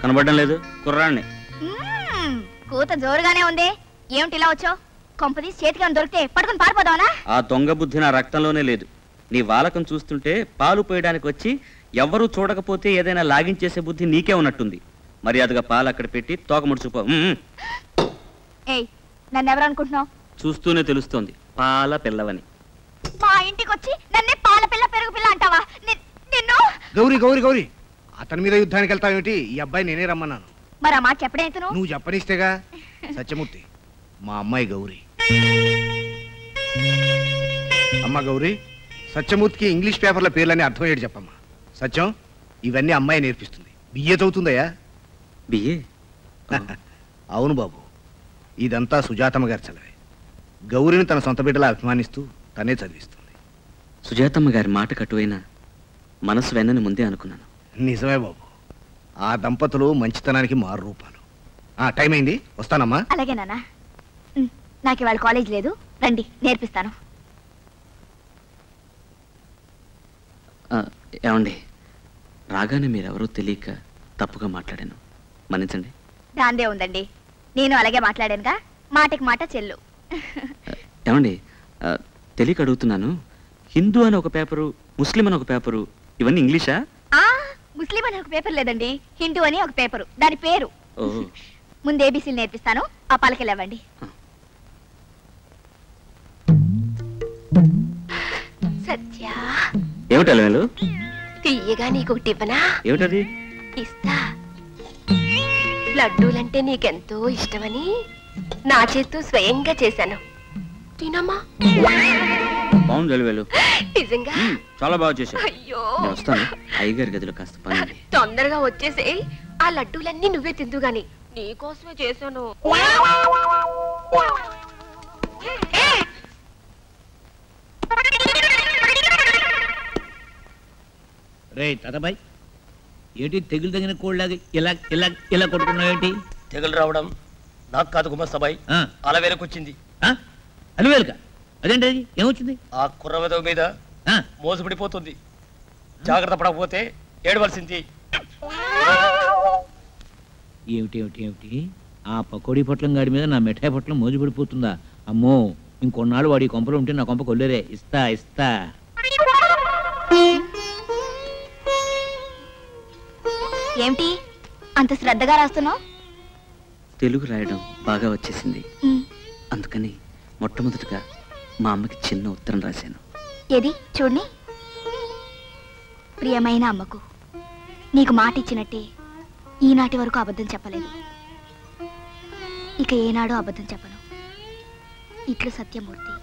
కనబడడం లేదు కుర్రాన్ని. కూత జోరుగానే ఉంది. ఏమిటి ఇలా వచ్చావు? కొంపది చేతికి దొరికితే పట్టుకుని పారిపోదావనా? ఆ దొంగ బుద్ధి నా రక్తంలోనే లేదు. నీ వాలకం చూస్తుంటే పాలు పోయడానికి వచ్చి ఎవ్వరూ చూడకపోతే ఏదైనా లాగించేసే బుద్ధి నీకే ఉన్నట్టుంది. మర్యాదగా పాలు అక్కడ పెట్టి తోక ముడుచుకో. ఏయ్, నన్ను ఎవరు అనుకుంటున్నావు? చూస్తూనే తెలుస్తోంది పాల పిల్లవని. మా ఇంటికి వచ్చి నన్నే పాల పిల్ల పెరుగు పిల్ల అంటావా? నిన్ను గౌరీ గౌరీ గౌరీ, అతని మీద యుద్ధానికి వెళ్తావేమిటి? ఈ అబ్బాయి నేనే రమ్మన్నాను. మరి ఆ మాట చెప్పడేంత నువ్వు చెప్పనిస్తేగా. సత్యమూర్తి, మా అమ్మాయి గౌరీ. అమ్మ గౌరీ, సత్యమూర్తికి ఇంగ్లీష్ పేపర్ల పేర్లని అర్థమయ్యేది చెప్పమ్మా. సత్యం, ఇవన్నీ అమ్మాయి నేర్పిస్తుంది. బిఏ చదువుతుందయ్యా? బిఏ? అవును బాబు, ఇదంతా సుజాతమ్మ గారి చదివే. గౌరీని తన సొంత బిడ్డలా అభిమానిస్తూ తనే చదివిస్తుంది. సుజాతమ్మ గారి మాట కటువైనా మనసు వెన్నని ముందే అనుకున్నాను. నిజమే బాబు, ఆ దంపతులు మంచితనానికి మారు రూపాలు. టైం అయింది, వస్తానమ్మా. అలాగే నాన్న. నాకు ఇవాళ కాలేజ్ లేదు, రండి నేర్పిస్తాను. ఏమండి, రాగానే మీరెవరో తెలియక తప్పుగా మాట్లాడాను, మన్నించండి. దాందే ఉందండి, నేను అలాగే మాట్లాడానుగా. మాటకి మాట చెల్లు. ఏమండి, తెలియక అడుగుతున్నాను, హిందూ అని ఒక పేపరు, ముస్లిం అని ఒక పేపరు, ఇవన్నీ ఇంగ్లీషా? ముస్లిం అని ఒక పేపర్ లేదండి, హిందూ అని ఒక పేపరు, దాని పేరు. ముందు ఏబీసీలు నేర్పిస్తాను, ఆ పలకలేవండి. సత్య, ఏమిటి అలవేలు? తీయగా నీకు ఒకటి ఇవ్వనా? ఏమిటది? ఇస్తా. లడ్డూలంటే నీకెంతో ఇష్టమని నా చేత్తో స్వయంగా చేశాను, తినమ్మా. బాగుంది అలవేలు, నిజంగా చాలా బాగా చేశావు. అయ్యో, వస్తాను, అయ్యగారి గదిలో కాస్త పని. తొందరగా వచ్చేసి ఆ లడ్డూలన్నీ నువ్వే తిందు గాని, నీకోసమే చేశాను. రే తాతాబాయ్, ఏంటి తెగులు తగిన కోళ్ళగా ఇలా ఇలా ఇలా కొట్టుకున్నావు? ఏంటి తెగులు రావడం నాకు కాదు గుమస్తాబాయ్, అలవేలకొచ్చింది. అలవేలుక? అదేంటి, ఏమొచ్చింది? ఆ కుర్రవెదవ మీద మోసపడిపోతుంది. జాగ్రత్త పడకపోతే ఏడవలసింది. ఏమిటి ఏమిటి, ఆ పకోడీ పొట్లం గాడి మీద నా మిఠాయి పొట్లం మోజుపడిపోతుందా? అమ్మో, ఇంకొన్నాళ్ళు వాడి కొంపలు ఉంటే నా కొంప కొల్లేరే. ఇస్తా ఇస్తా. ఏమిటి అంత శ్రద్ధగా రాస్తున్నావు? తెలుగు రాయడం బాగా వచ్చేసింది, అందుకని మొట్టమొదటిగా మా అమ్మకి చిన్న ఉత్తరం రాశాను. ఏది చూడండి. ప్రియమైన అమ్మకు, నీకు మాట ఇచ్చినట్టే ఈనాటి వరకు అబద్ధం చెప్పలేదు, ఇక ఏనాడో అబద్ధం చెప్పను. ఇట్లు సత్యమూర్తి.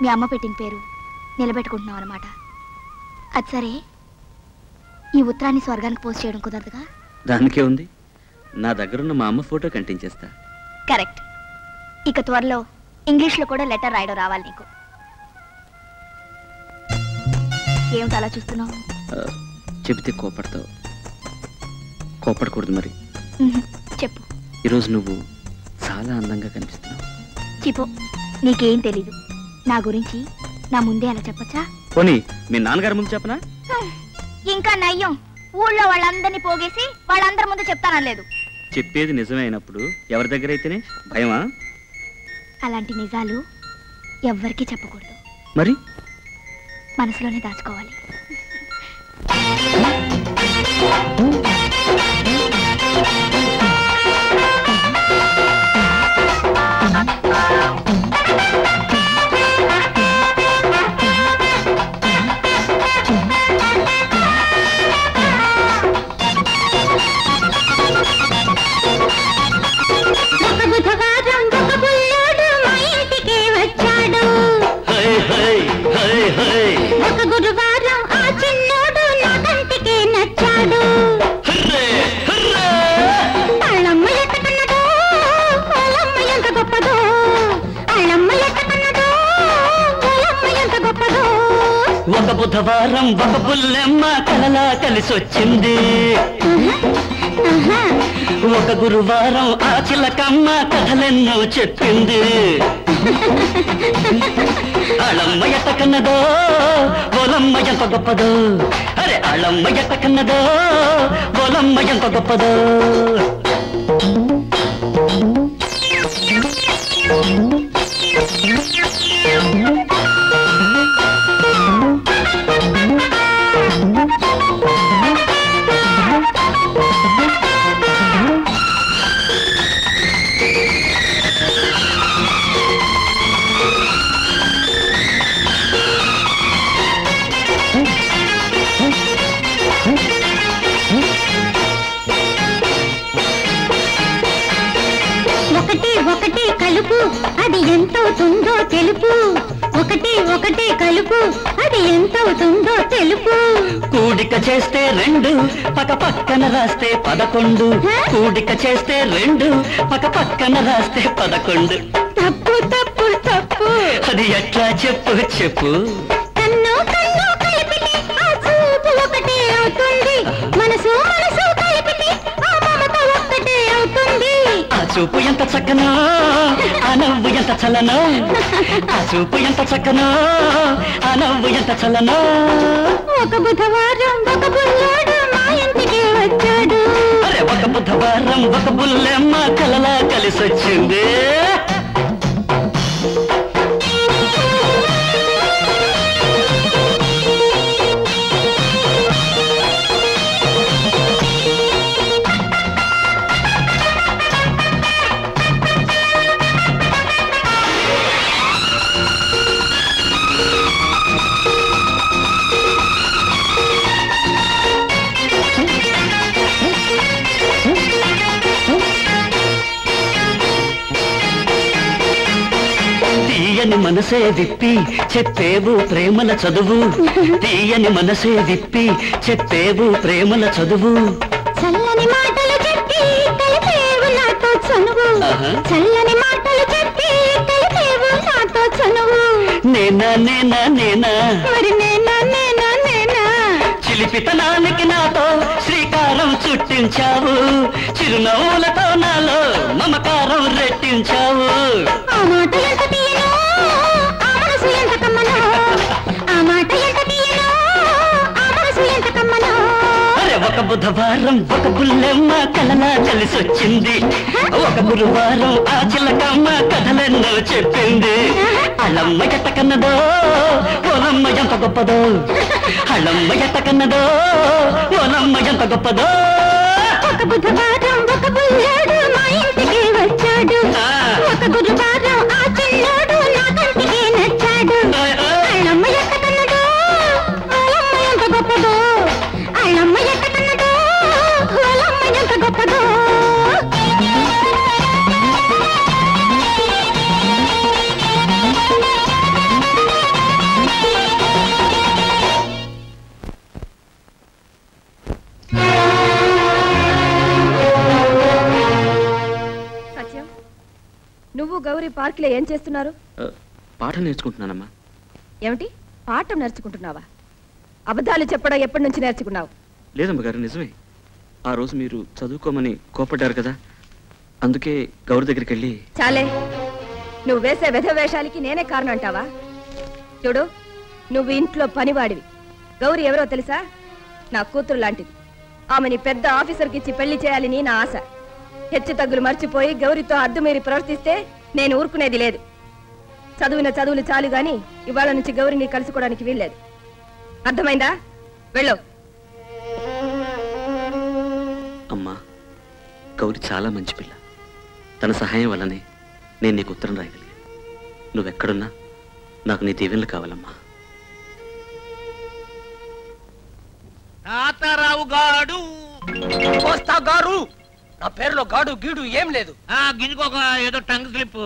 మీ అమ్మ పెట్టిన పేరు నిలబెట్టుకుంటున్నావు అన్నమాట. అది సరే, ఈ ఉత్తరాన్ని స్వర్గానికి పోస్ట్ చేయడం కుదరదుగా? దానికే ఉంది, నా దగ్గరున్న మా అమ్మ ఫోటో కంటించేస్తా. కరెక్ట్. ఇక త్వరలో ఇంగ్లీష్లో కూడా లెటర్ రాయడం రావాలి నీకు. ఏమిటి అలా చూస్తున్నావు? చెబితే కోపడతావు. కోపడకూడదు మరి. చెప్పు. ఈరోజు నువ్వు చాలా అందంగా కనిపిస్తున్నావు. చిపో, నీకేం తెలీదు నా గురించి. నా ముందే అలా చెప్పచ్చా? పోనీ మీ నాన్నగారి ముందు చెప్పనా? ఇంకా నయ్యం, ఊళ్ళో వాళ్ళందరినీ పోగేసి వాళ్ళందరి ముందు చెప్తానలేదు. చెప్పేది నిజమే అయినప్పుడు ఎవరి దగ్గర అయితేనే భయమా? అలాంటి నిజాలు ఎవ్వరికీ చెప్పకూడదు. మరి మనసులోనే దాచుకోవాలి. ఒక బుధవారం ఒక బుల్లెమ్మ కలలా కలిసొచ్చింది. ఒక గురువారం ఆ చిలకమ్మ కథలెన్నో చెప్పింది. ఆళమ్మ ఎట్ట కన్నదో బోలమ్మ ఎంత గొప్పదో, అరే ఆళమ్మ ఎట్ట కన్నదో బోలమ్మ ఎంత గొప్పదో. ఒకటి ఒకటి కలుపు అది ఎంతవుతుందో తెలుపు, ఒకటి ఒకటి కలుపు అది ఎంతవుతుందో తెలుపు. కూడిక చేస్తే 2 పక్క పక్కన రాస్తే 11, కూడిక చేస్తే 2 పక్క పక్కన రాస్తే 11. తప్పు తప్పు తప్పు, అది ఎట్లా చెప్పు చెప్పు. కన్ను కన్ను కలిపితే ఆ చూపు ఒకటే అవుతుంది, మనసు మనసు కలిపితే ఆ మమత ఒక్కటే అవుతుంది. ఆ చూపు ఎంత చక్కనో ఆ నవ్వు ఎంత చలనో, ఆ చూపు ఎంత చక్కనో ఆ నవ్వు ఎంత చలనో. ఒక బుధవారం ఒక బుల్లోడు మా ఇంటికి వచ్చాడు, అరే ఒక బుధవారం ఒక బుల్లెమ్మ కలలా కలిసొచ్చింది. తీయని మనసే విప్పి చెప్పేవు ప్రేమల చదువు, తీయని మనసే విప్పి చెప్పేవు ప్రేమల చదువు. చల్లని మాటలు చెప్పి కలిపేవు నాతో చనువు, చల్లని మాటలు చెప్పి కలిపేవు నాతో చనువు. నేనా నేనా నేనా మరి నేనా నేనా నేనా, చిలిపితనానికి నాతో శ్రీకారం చుట్టించావు, చిరునవ్వులతో నాలో మమకారం రెట్టించావు. ఆ మాట ఎంత తీయనో ఆ మనసు ఎంత కమ్మనో, ఆ మాట ఎంత తీయనో ఆ మనసు ఎంత కమ్మనో. అరే ఒక బుధవారం ఒక బుల్లెమ్మ కలలా కలిసొచ్చింది, ఒక గురువారం ఆ చిలకమ్మ కథలెన్నో చెప్పింది. అళ్ళమ్మ ఎట్ట కన్నదో ఓలమ్మ ఎంత గొప్పదో, అళ్ళమ్మ ఎట్ట కన్నదో ఓలమ్మ ఎంత గొప్పదో. ఒక బుధవారం ఒక బుల్లోడు మా ఇంటికి వచ్చాడు, ఒక గురువారం ఆ చిన్నోడు నా కంటికి నచ్చాడు. అళ్ళమ్మ ఎట్ట కన్నదో ఓలమ్మ ఎంత గొప్పదో, అళ్ళమ్మ ఎట్ట కన్నదో ఓలమ్మ ఎంత గొప్పదో. సత్యం, నువ్వు గౌరీ పార్కులో ఏం చేస్తున్నారు? పాఠం నేర్చుకుంటున్నానమ్మా. ఏమిటి పాఠం నేర్చుకుంటున్నావా? అబద్ధాలు చెప్పడం ఎప్పటి నుంచి నేర్చుకున్నావు? లేదమ్మ గారు, నిజమే. ఆ రోజు మీరు చదువుకోమని కోపడ్డారు కదా, అందుకే గౌరీ దగ్గరికి వెళ్ళి. చాలే, నువ్వు వేసే వెధవేషాలకి నేనే కారణం అంటావా? చూడు, నువ్వు ఇంట్లో పనివాడివి. గౌరీ ఎవరో తెలుసా? నా కూతురు లాంటిది. ఆమెని పెద్ద ఆఫీసర్కి ఇచ్చి పెళ్లి చేయాలని నా ఆశ. హెచ్చు తగ్గులు మర్చిపోయి గౌరీతో అద్దు మీరి ప్రవర్తిస్తే నేను ఊరుకునేది లేదు. చదువున చదువులు చాలు గాని ఇవాళ నుంచి గౌరీని కలుసుకోవడానికి వీల్లేదు. అర్థమైందా? వెళ్ళు. అమ్మా, గౌరీ చాలా మంచి పిల్ల. తన సహాయం వల్లనే నేను నీకు ఉత్తరం రాయగలిగాను. నువ్వెక్కడున్నా నాకు నీ దీవెనలు కావాలమ్మా. తాతారావు గాడు వస్తా గారు. నా పేరులో గాడు గీడు ఏం లేదు. గిన్నెకొక ఏదో టంగ్ స్లిప్.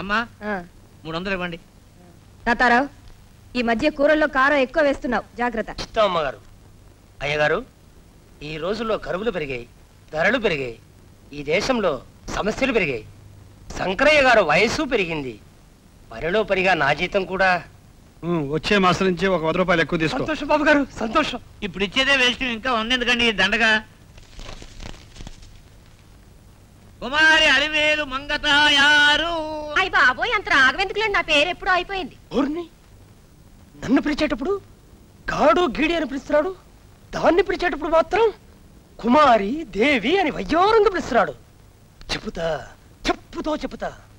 అమ్మా 300 ఇవ్వండి. తాతారావు, ఈ మధ్య కూరల్లో కారం ఎక్కువ వేస్తున్నావు, జాగ్రత్త. ఇస్తాం అమ్మగారు. అయ్యగారు, ఈ రోజుల్లో కరువులు పెరిగాయి, ధరలు పెరిగాయి, ఈ దేశంలో సమస్యలు పెరిగాయి. శంకరయ్య గారు వయసు పెరిగింది, పనిలో పరిగా నా జీతం కూడా. వచ్చే మాసం నుంచి ఒక 100 రూపాయలు ఎక్కువ తీసుకో. సంతోషం బాబు గారు, సంతోషం. ఇప్పుడు ఇచ్చేదే వేస్ట్, ఇంకా ఉంది ఎందుకండి దండగా. కుమారి అలివేలు మంగతాయారు. అయ్య బాబోయ్, అంత రాగవెందుకులేండి, నా పేరు ఎప్పుడూ అయిపోయింది. నన్ను పిలిచేటప్పుడు గాడు గీడి అని పిలుస్తున్నాడు, దాన్ని పిలిచేటప్పుడు మాత్రం కుమారి దేవి అని వయ్యోరంగా పిలుస్తున్నాడు. చెప్పుతా చెప్పుతా